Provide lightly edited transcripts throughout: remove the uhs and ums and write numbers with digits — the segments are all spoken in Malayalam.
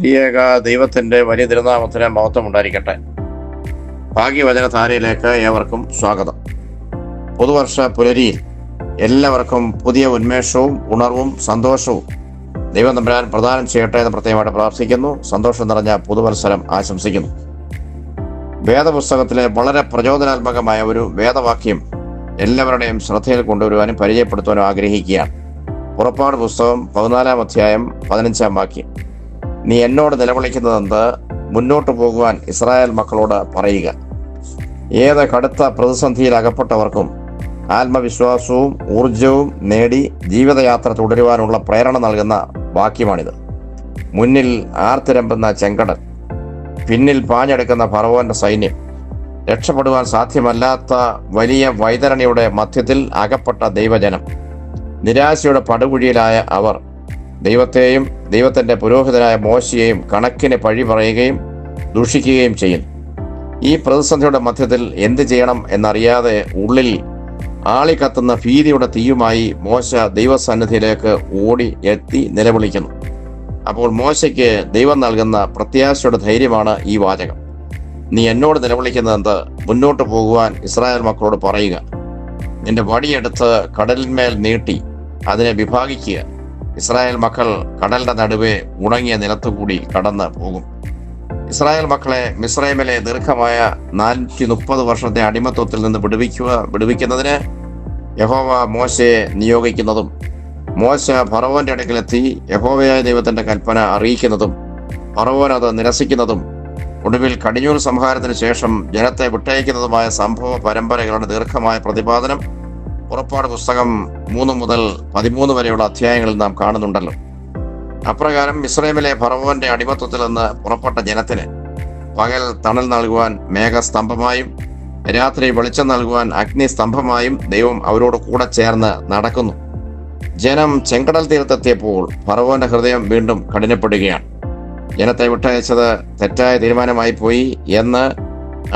ത്രിയേക ദൈവത്തിന്റെ വലിയ തിരുനാമത്തിന് മഹത്വം ഉണ്ടായിരിക്കട്ടെ. ഭാഗ്യവചന ധാരയിലേക്ക് ഏവർക്കും സ്വാഗതം. പുതുവർഷ പുലരിയിൽ എല്ലാവർക്കും പുതിയ ഉന്മേഷവും ഉണർവും സന്തോഷവും ദൈവം തമ്പുരാൻ പ്രദാനം ചെയ്യട്ടെ എന്ന് പ്രത്യേകമായിട്ട് പ്രാർത്ഥിക്കുന്നു. സന്തോഷം നിറഞ്ഞ പുതുവത്സരം ആശംസിക്കുന്നു. വേദപുസ്തകത്തിലെ വളരെ പ്രചോദനാത്മകമായ ഒരു വേദവാക്യം എല്ലാവരുടെയും ശ്രദ്ധയിൽ കൊണ്ടുവരുവാനും പരിചയപ്പെടുത്തുവാനും ആഗ്രഹിക്കുകയാണ്. പുറപ്പാട് പുസ്തകം 14-ാം അധ്യായം 15-ാം വാക്യം. നീ എന്നോട് നിലവിളിക്കുന്നതെന്ത്? മുന്നോട്ട് പോകുവാൻ ഇസ്രായേൽ മക്കളോട് പറയുക. ഏത് കടുത്ത പ്രതിസന്ധിയിൽ അകപ്പെട്ടവർക്കും ആത്മവിശ്വാസവും ഊർജവും നേടി ജീവിതയാത്ര തുടരുവാനുള്ള പ്രേരണ നൽകുന്ന വാക്യമാണിത്. മുന്നിൽ ആർത്തിരമ്പുന്ന ചെങ്കടൽ, പിന്നിൽ പാഞ്ഞെടുക്കുന്ന ഫറവോന്റെ സൈന്യം, രക്ഷപ്പെടുവാൻ സാധ്യമല്ലാത്ത വലിയ വൈതരണിയുടെ മധ്യത്തിൽ അകപ്പെട്ട ദൈവജനം, നിരാശയുടെ പടുകുഴിയിലായ അവർ ദൈവത്തെയും ദൈവത്തിന്റെ പുരോഹിതനായ മോശയെയും കണക്കിന് പഴി പറയുകയും ദൂഷിക്കുകയും ചെയ്യുന്നു. ഈ പ്രതിസന്ധിയുടെ മധ്യത്തിൽ എന്ത് ചെയ്യണം എന്നറിയാതെ ഉള്ളിൽ ആളിക്കത്തുന്ന ഭീതിയുടെ തീയുമായി മോശ ദൈവസന്നിധിയിലേക്ക് ഓടി എത്തി നിലവിളിക്കുന്നു. അപ്പോൾ മോശയ്ക്ക് ദൈവം നൽകുന്ന പ്രത്യാശയുടെ ധൈര്യമാണ് ഈ വാചകം. നീ എന്നോട് നിലവിളിക്കുന്നതെന്ത്? മുന്നോട്ട് പോകുവാൻ ഇസ്രായേൽ മക്കളോട് പറയുക. നിന്റെ വടിയെടുത്ത് കടലിന്മേൽ നീട്ടി അതിനെ വിഭാഗിക്കുക. ഇസ്രായേൽ മക്കൾ കടലിന്റെ നടുവേ ഉണങ്ങിയ നിലത്തുകൂടി കടന്ന് പോകും. ഇസ്രായേൽ മക്കളെ മിസ്രൈമിലെ ദീർഘമായ 430 വർഷത്തെ അടിമത്വത്തിൽ നിന്ന് വിടുവിക്കുന്നതിന് യഹോവ മോശയെ നിയോഗിക്കുന്നതും മോശ ഫറവോന്റെ അടുക്കലെത്തി യഹോവയായ ദൈവത്തിന്റെ കൽപ്പന അറിയിക്കുന്നതും ഫറവോൻ അത് നിരസിക്കുന്നതും ഒടുവിൽ കടിഞ്ഞൂൽ സംഹാരത്തിന് ശേഷം ജനത്തെ വിട്ടയക്കുന്നതുമായ സംഭവ പരമ്പരകളുടെ ദീർഘമായ പ്രതിപാദനം പുറപ്പാട് പുസ്തകം 3 മുതൽ 13 വരെയുള്ള അധ്യായങ്ങളിൽ നാം കാണുന്നുണ്ടല്ലോ. അപ്രകാരം മിസ്രൈമിലെ ഫറവോന്റെ അടിമത്വത്തിൽ നിന്ന് പുറപ്പെട്ട ജനത്തിന് പകൽ തണൽ നൽകുവാൻ മേഘസ്തംഭമായും രാത്രി വെളിച്ചം നൽകുവാൻ അഗ്നിസ്തംഭമായും ദൈവം അവരോട് കൂടെ ചേർന്ന് നടക്കുന്നു. ജനം ചെങ്കടൽ തീരത്തെത്തിയപ്പോൾ ഫറവോന്റെ ഹൃദയം വീണ്ടും കഠിനപ്പെടുകയാണ്. ജനത്തെ വിട്ടയച്ചത് തെറ്റായ തീരുമാനമായി പോയി എന്ന്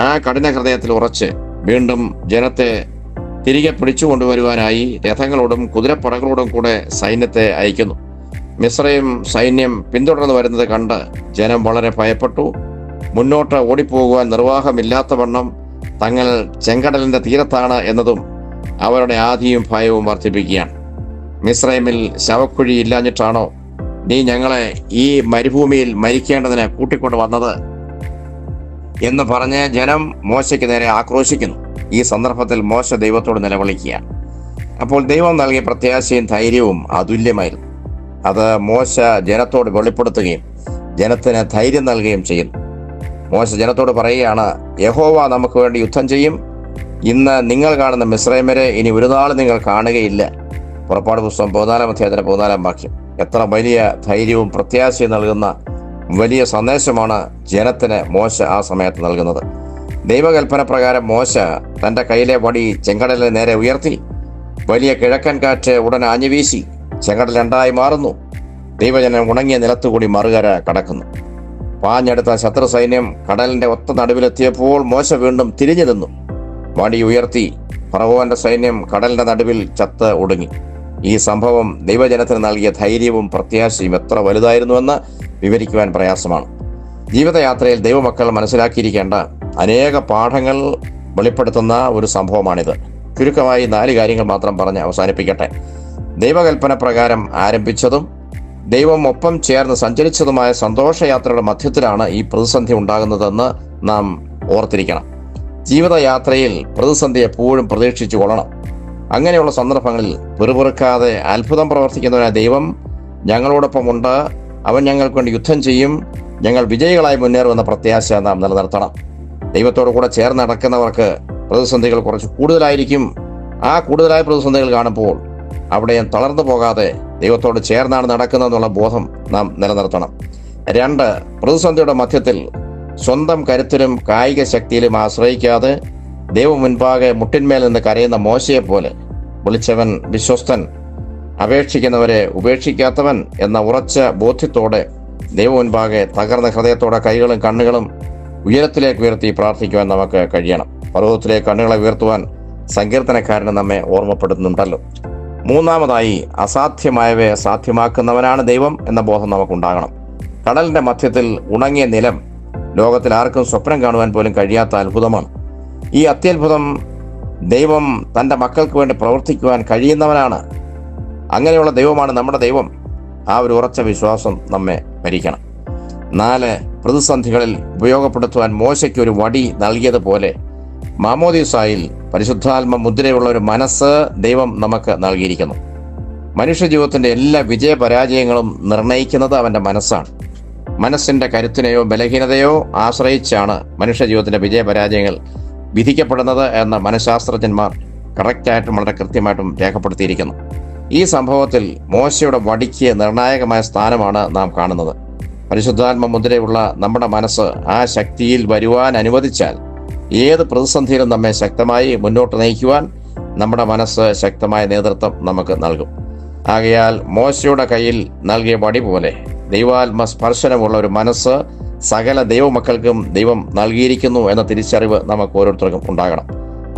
ആ കഠിന ഹൃദയത്തിൽ ഉറച്ച് വീണ്ടും ജനത്തെ തിരികെ പിടിച്ചു കൊണ്ടുവരുവാനായി രഥങ്ങളോടും കുതിരപ്പടകളോടും കൂടെ സൈന്യത്തെ അയക്കുന്നു. മിസ്രൈം സൈന്യം പിന്തുടർന്നു വരുന്നത് കണ്ട് ജനം വളരെ ഭയപ്പെട്ടു. മുന്നോട്ട് ഓടിപ്പോകുവാൻ നിർവാഹമില്ലാത്ത വണ്ണം തങ്ങൾ ചെങ്കടലിന്റെ തീരത്താണ് എന്നതും അവരുടെ ആധിയും ഭയവും വർദ്ധിപ്പിക്കുകയാണ്. മിസ്രൈമിൽ ശവക്കുഴി ഇല്ലാഞ്ഞിട്ടാണോ നീ ഞങ്ങളെ ഈ മരുഭൂമിയിൽ മരിക്കേണ്ടതിന് കൂട്ടിക്കൊണ്ട് വന്നത് എന്ന് പറഞ്ഞ് ജനം മോശയ്ക്ക് നേരെ ആക്രോശിക്കുന്നു. ഈ സന്ദർഭത്തിൽ മോശ ദൈവത്തോട് നിലവിളിക്കുകയാണ്. അപ്പോൾ ദൈവം നൽകിയ പ്രത്യാശയും ധൈര്യവും അതുല്യമായിരുന്നു. അത് മോശ ജനത്തോട് വെളിപ്പെടുത്തുകയും ജനത്തിന് ധൈര്യം നൽകുകയും ചെയ്യുന്നു. മോശ ജനത്തോട് പറയുകയാണ്, യഹോവ നമുക്ക് വേണ്ടി യുദ്ധം ചെയ്യും. ഇന്ന് നിങ്ങൾ കാണുന്ന മിസ്രൈമരെ ഇനി ഒരു നാൾ നിങ്ങൾ കാണുകയില്ല. പുറപ്പാട് പുസ്തകം 14-ാം അധ്യായത്തിന്റെ 14-ാം വാക്യം. എത്ര വലിയ ധൈര്യവും പ്രത്യാശയും നൽകുന്ന വലിയ സന്ദേശമാണ് ജനത്തിന് മോശ ആ സമയത്ത് നൽകുന്നത്. ദൈവകൽപ്പന പ്രകാരം മോശ തന്റെ കയ്യിലെ വടി ചെങ്കടലിന് നേരെ ഉയർത്തി. വലിയ കിഴക്കൻ കാറ്റ് ഉടൻ ആഞ്ഞുവീശി ചെങ്കടൽ രണ്ടായി മാറുന്നു. ദൈവജനം ഉണങ്ങിയ നിലത്തുകൂടി മറുകര കടക്കുന്നു. പാഞ്ഞെടുത്ത ശത്രു സൈന്യം കടലിന്റെ ഒത്ത നടുവിലെത്തിയപ്പോൾ മോശ വീണ്ടും തിരിഞ്ഞു നിന്നു. വടി ഉയർത്തി. ഫറവോന്റെ സൈന്യം കടലിന്റെ നടുവിൽ ചത്ത് ഒടുങ്ങി. ഈ സംഭവം ദൈവജനത്തിന് നൽകിയ ധൈര്യവും പ്രത്യാശയും എത്ര വലുതായിരുന്നുവെന്ന് വിവരിക്കുവാൻ പ്രയാസമാണ്. ജീവിതയാത്രയിൽ ദൈവമക്കൾ മനസ്സിലാക്കിയിരിക്കേണ്ട അനേക പാഠങ്ങൾ വെളിപ്പെടുത്തുന്ന ഒരു സംഭവമാണിത്. ചുരുക്കമായി 4 കാര്യങ്ങൾ മാത്രം പറഞ്ഞ് അവസാനിപ്പിക്കട്ടെ. ദൈവകൽപ്പന പ്രകാരം ആരംഭിച്ചതും ദൈവം ഒപ്പം ചേർന്ന് സഞ്ചരിച്ചതുമായ സന്തോഷയാത്രയുടെ മധ്യത്തിലാണ് ഈ പ്രതിസന്ധി ഉണ്ടാകുന്നതെന്ന് നാം ഓർത്തിരിക്കണം. ജീവിതയാത്രയിൽ പ്രതിസന്ധി എപ്പോഴും പ്രതീക്ഷിച്ചു കൊള്ളണം. അങ്ങനെയുള്ള സന്ദർഭങ്ങളിൽ പിറുപിറുക്കാതെ അത്ഭുതം പ്രവർത്തിക്കുന്നവനായ ദൈവം ഞങ്ങളോടൊപ്പം ഉണ്ട്, അവൻ ഞങ്ങൾക്ക് വേണ്ടി യുദ്ധം ചെയ്യും, ഞങ്ങൾ വിജയികളായി മുന്നേറുമെന്ന പ്രത്യാശ നാം നിലനിർത്തണം. ദൈവത്തോടു കൂടെ ചേർന്ന് നടക്കുന്നവർക്ക് പ്രതിസന്ധികൾ കുറച്ച് കൂടുതലായിരിക്കും. ആ കൂടുതലായ പ്രതിസന്ധികൾ കാണുമ്പോൾ അവിടെ തളർന്നു പോകാതെ ദൈവത്തോട് ചേർന്നാണ് നടക്കുന്നതെന്നുള്ള ബോധം നാം നിലനിർത്തണം. 2, പ്രതിസന്ധിയുടെ മധ്യത്തിൽ സ്വന്തം കരുത്തിലും കായിക ശക്തിയിലും ആശ്രയിക്കാതെ ദൈവം മുൻപാകെ മുട്ടിന്മേൽ നിന്ന് കരയുന്ന മോശയെ പോലെ വിളിച്ചവൻ വിശ്വസ്തൻ, അപേക്ഷിക്കുന്നവരെ ഉപേക്ഷിക്കാത്തവൻ എന്ന ഉറച്ച ബോധ്യത്തോടെ ദൈവം മുൻപാകെ തകർന്ന ഹൃദയത്തോടെ കൈകളും കണ്ണുകളും ഉയരത്തിലേക്ക് ഉയർത്തി പ്രാർത്ഥിക്കുവാൻ നമുക്ക് കഴിയണം. പർവ്വതത്തിലേക്ക് കണ്ണുകളെ ഉയർത്തുവാൻ സങ്കീർത്തനക്കാരന് നമ്മെ ഓർമ്മപ്പെടുത്തുന്നുണ്ടല്ലോ. 3, അസാധ്യമായവയെ സാധ്യമാക്കുന്നവനാണ് ദൈവം എന്ന ബോധം നമുക്കുണ്ടാകണം. കടലിന്റെ മധ്യത്തിൽ ഉണങ്ങിയ നിലം ലോകത്തിൽ ആർക്കും സ്വപ്നം കാണുവാൻ പോലും കഴിയാത്ത അത്ഭുതമാണ്. ഈ അത്യത്ഭുതം ദൈവം തൻ്റെ മക്കൾക്ക് വേണ്ടി പ്രവർത്തിക്കുവാൻ കഴിയുന്നവനാണ്. അങ്ങനെയുള്ള ദൈവമാണ് നമ്മുടെ ദൈവം. ആ ഒരു ഉറച്ച വിശ്വാസം നമ്മെ ഭരിക്കണം. 4 പ്രതിസന്ധികളിൽ ഉപയോഗപ്പെടുത്തുവാൻ മോശയ്ക്ക് ഒരു വടി നൽകിയതുപോലെ മാമോദീസായിൽ പരിശുദ്ധാത്മ മുദ്രയുള്ള ഒരു മനസ്സ് ദൈവം നമുക്ക് നൽകിയിരിക്കുന്നു. മനുഷ്യ ജീവിതത്തിന്റെ എല്ലാ വിജയപരാജയങ്ങളും നിർണയിക്കുന്നത് അവന്റെ മനസ്സാണ്. മനസ്സിന്റെ കരുത്തിനെയോ ബലഹീനതയോ ആശ്രയിച്ചാണ് മനുഷ്യ ജീവിതത്തിന്റെ വിജയപരാജയങ്ങൾ വിധിക്കപ്പെടുന്നത് എന്ന് മനഃശാസ്ത്രജ്ഞന്മാർ കറക്റ്റായിട്ടും വളരെ കൃത്യമായിട്ടും രേഖപ്പെടുത്തിയിരിക്കുന്നു. ഈ സംഭവത്തിൽ മോശയുടെ വടിക്ക് നിർണായകമായ സ്ഥാനമാണ് നാം കാണുന്നത്. പരിശുദ്ധാത്മ മുദ്രയുള്ള നമ്മുടെ മനസ്സ് ആ ശക്തിയിൽ വരുവാൻ അനുവദിച്ചാൽ ഏത് പ്രതിസന്ധിയിലും നമ്മെ ശക്തമായി മുന്നോട്ട് നയിക്കുവാൻ നമ്മുടെ മനസ്സ് ശക്തമായ നേതൃത്വം നമുക്ക് നൽകും. ആകയാൽ മോശയുടെ കയ്യിൽ നൽകിയ വടി പോലെ ദൈവാത്മ സ്പർശനമുള്ള ഒരു മനസ്സ് സകല ദൈവമക്കൾക്കും ദൈവം നൽകിയിരിക്കുന്നു എന്ന തിരിച്ചറിവ് നമുക്ക് ഓരോരുത്തർക്കും ഉണ്ടാകണം.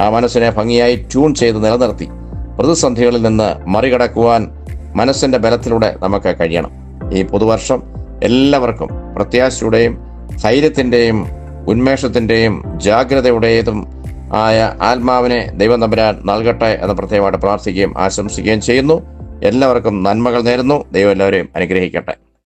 ആ മനസ്സിനെ ഭംഗിയായി ട്യൂൺ ചെയ്ത് നിലനിർത്തി പ്രതിസന്ധികളിൽ നിന്ന് മറികടക്കുവാൻ മനസ്സിന്റെ ബലത്തിലൂടെ നമുക്ക് കഴിയണം. ഈ പുതുവർഷം എല്ലാവർക്കും പ്രത്യാശയുടെയും ധൈര്യത്തിൻ്റെയും ഉന്മേഷത്തിൻ്റെയും ജാഗ്രതയുടേതും ആയ ആത്മാവിനെ ദൈവം തമ്പുരാൻ നൽകട്ടെ എന്ന് പ്രത്യേകമായിട്ട് പ്രാർത്ഥിക്കുകയും ആശംസിക്കുകയും ചെയ്യുന്നു. എല്ലാവർക്കും നന്മകൾ നേരുന്നു. ദൈവം എല്ലാവരെയും അനുഗ്രഹിക്കട്ടെ.